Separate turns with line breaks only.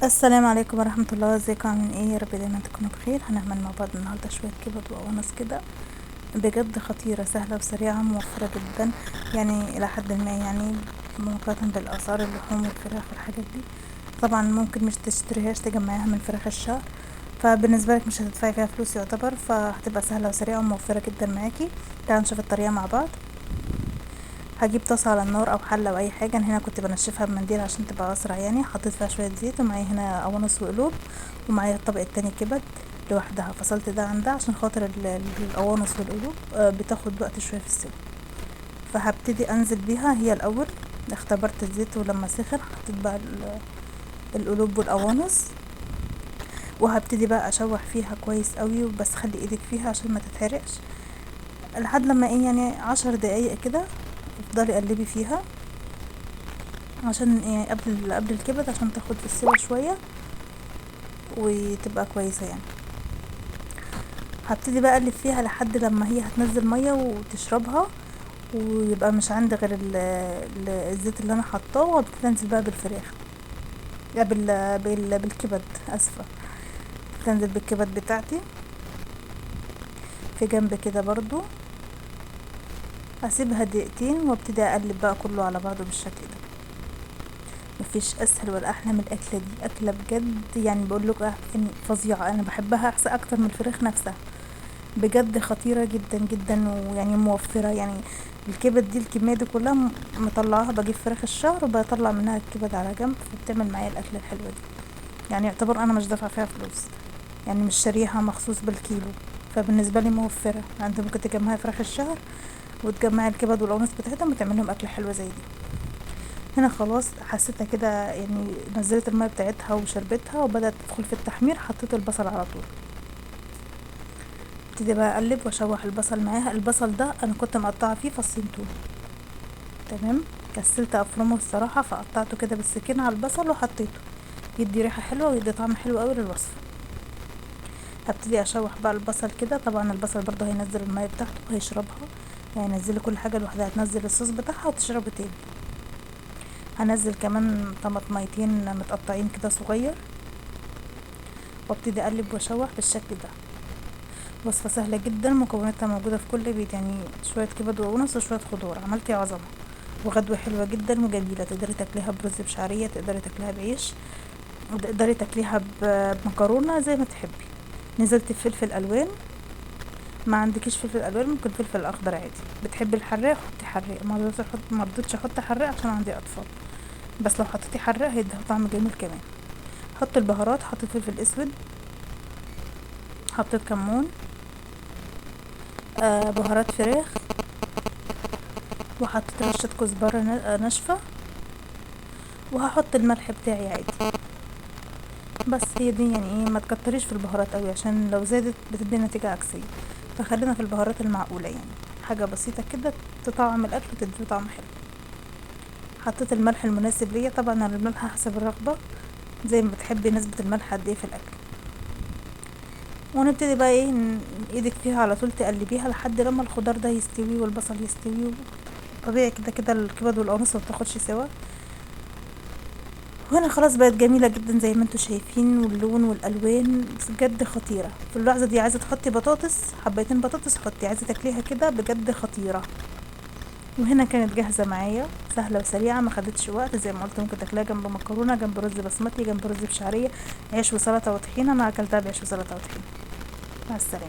السلام عليكم ورحمة الله، ازيكم عاملين ايه؟ يا رب دايما تكونوا بخير. هنعمل مع بعض النهاردة شوية كبد وقوانص كده بجد خطيرة، سهلة وسريعة موفرة جدا، يعني الى حد ما يعني مقارنة بالاسعار اللحوم والفراخ والحاجات دي. طبعا ممكن مش تشتريهاش، تجمعيها من فراخ الشهر، فبالنسبة لك مش هتدفعي فيها فلوس يعتبر، فهتبقى سهلة وسريعة وموفرة جدا معاكي. تعالوا نشوف الطريقة مع بعض. هجيب طاسة على النار او حلة او اي حاجة. أنا هنا كنت بنشفها بمنديل عشان تبقى اسرع، يعني حطيت فيها شوية زيت، ومعايا هنا قوانص وقلوب، ومعايا الطبق التاني كبد لوحدها. فصلت ده عن ده عشان خاطر القوانص والقلوب بتاخد وقت شوية في السوا. فهبتدي انزل بيها هي الاول. اختبرت الزيت ولما سخن حطيت بقى القلوب والقوانص، وهبتدي بقى اشوح فيها كويس قوي، وبس خلي ايدك فيها عشان ما تتحرقش لحد لما ايه، يعني 10 دقايق كده. افضلي قلبي فيها عشان يعني قبل الكبد عشان تاخد في السوا شويه وتبقى كويسه يعني. هبتدي بقى اقلب فيها لحد لما هي هتنزل ميه وتشربها، ويبقى مش عندي غير الزيت اللي انا حطاه، وابتدي انزل بقى بالفراخ، لا بالكبد، اسفه. تنزل بالكبد بتاعتي في جنب كده برضو، اسيبها دقيقتين وابتدي اقلب بقى كله على بعضه بالشكل ده. مفيش اسهل ولا احلى من الاكله دي، اكله بجد يعني بقول لك يعني فظيعه. انا بحبها احسن اكتر من الفراخ نفسها، بجد خطيره جدا جدا، ويعني موفره يعني. الكبد دي الكميه دي كلها مطلعاها، بجيب فراخ الشهر وبطلع منها الكبد على جنب، فبتعمل معايا الاكله الحلوه دي. يعني يعتبر انا مش دافعه فيها فلوس، يعني مش شاريها مخصوص بالكيلو، فبالنسبه لي موفره. انت ممكن تجمعي فراخ الشهر وتجمعي الكبد والقوانص بتاعتهم وتعملهم اكله حلوه زي دي. هنا خلاص حسيتها كده، يعني نزلت الميه بتاعتها وشربتها وبدات تدخل في التحمير. حطيت البصل على طول، ابتدي بقى اقلب واشوح البصل معاها. البصل ده انا كنت مقطعه فيه فصين توم، تمام. كسلت افرمه الصراحه، فقطعته كده بالسكينه على البصل وحطيته، يدي ريحه حلوه ويدي طعم حلو قوي للوصفه. هبتدي اشوح بقى البصل كده. طبعا البصل برضه هينزل الميه بتاعته وهيشربها، هينزل كل حاجه لوحدها، هتنزل الصوص بتاعها وتشربه تاني. هنزل كمان طماطميتين متقطعين كده صغير، وابتدي اقلب واشوح بالشكل ده. وصفه سهله جدا، مكوناتها موجوده في كل بيت، يعني شويه كبد وقوانص وشويه خضار، عملتي عظمه وغدوه حلوه جدا وجميله. تقدري تاكليها برز بشعريه، تقدري تاكليها بعيش، تقدري تاكليها بمكرونه زي ما تحبي. نزلت بفلفل الوان، ما عندكيش فلفل الوان ممكن فلفل اخضر عادي. بتحبي الحراق حطي حراق، ما رضيتش احط حراق عشان عندي اطفال، بس لو حطيتي حراق هيديها طعم جميل كمان. حط البهارات، حطيت فلفل اسود، حطيت كمون، بهارات فراخ، وحطيت رشة كزبرة ناشفة، وهحط الملح بتاعي عادي. بس هي دي يعني ايه، ما تكتريش في البهارات قوي عشان لو زادت بتدي نتيجة عكسية، فخلينا في البهارات المعقولة، يعني حاجة بسيطة كده تطعم الاكل وتدي طعم حلو. حطيت الملح المناسب ليا، طبعا الملح حسب الرغبة، زي ما بتحبي نسبة الملح قد ايه في الاكل. ونبتدي بقى ايه، ايدك فيها على طول تقلبيها لحد لما الخضار ده يستوي والبصل يستوي. طبيعي كده كده الكبد والقوانص ما بتاخدش سوا. وهنا خلاص بقت جميلة جدا زي ما انتوا شايفين، واللون والالوان بجد خطيرة. في اللحظة دي عايزة تحطي بطاطس، حبيتين بطاطس حطي، عايزة تاكليها كده بجد خطيرة. وهنا كانت جاهزة معايا، سهلة وسريعة، ما خدتش وقت. زي ما قلت ممكن تاكلها جنب مكرونة، جنب رز بسمتي، جنب رز بشعرية، عيش وسلطة وطحينة. انا اكلتها بعيش وسلطة وطحينة. مع السلامة.